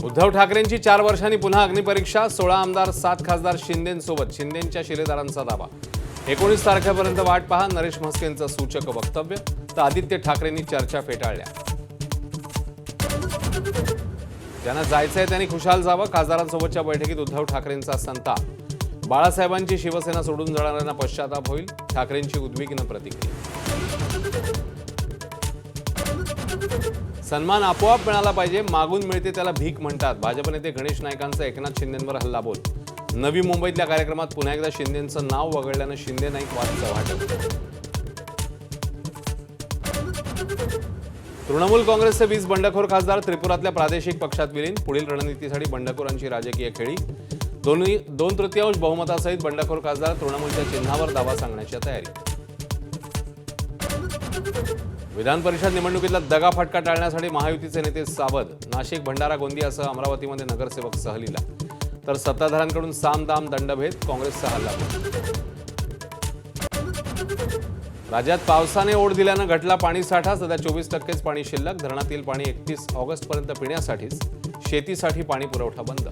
उद्धव ठाकरेंची 4 वर्षांनी पुन्हा अग्निपरीक्षा. 16 आमदार 7 खासदार शिंदेंसोबत. शिंदेंच्या शिलेदारांचा दावा. 19 तारखेपर्यंत वाट पहा. नरेश म्हस्केंचं सूचक वक्तव्य. तर आदित्य ठाकरेंनी चर्चा फेटाळल्या. ज्यांना जायचंय त्यांनी खुशाल जावं. खासदारांसोबतच्या बैठकीत उद्धव ठाकरेंचा संताप. बाळासाहेबांची शिवसेना सोडून जाणाऱ्यांना पश्चाताप होईल. ठाकरेंची उद्विग्न प्रतिक्रिया. सन्मान आपोआप मिळाला पाहिजे. मागून मिळते त्याला भीक म्हणतात. भाजप नेते गणेश नाईकांचा एकनाथ शिंदेंवर हल्लाबोल. नवी मुंबईतल्या कार्यक्रमात पुन्हा एकदा शिंदेंचं नाव वगळल्यानं शिंदे नाईक वाद चव्हाट्यावर. तृणमूल काँग्रेसचे 20 बंडखोर खासदार त्रिपुरातल्या प्रादेशिक पक्षात विलीन. पुढील रणनीतीसाठी बंडखोरांची राजकीय खेळी. 2/3 बहुमतासहित बंडखोर खासदार तृणमूलच्या चिन्हावर दावा सांगण्याची तयारी. विधान परिषद निवडणुकीतला दगाफटका टाळण्यासाठी महायुतीचे नेते सावध. नाशिक, भंडारा, गोंदियासह अमरावतीमध्ये नगरसेवक सहलीला. तर सत्ताधाऱ्यांकडून सामदाम दंडभेद. काँग्रेसचा हल्लाबोल. राज्यात पावसाने ओढ दिल्यानं घटला पाणीसाठा. सध्या 24%च पाणी शिल्लक. धरणातील पाणी 31 ऑगस्टपर्यंत पिण्यासाठीच. शेतीसाठी पाणी पुरवठा बंद.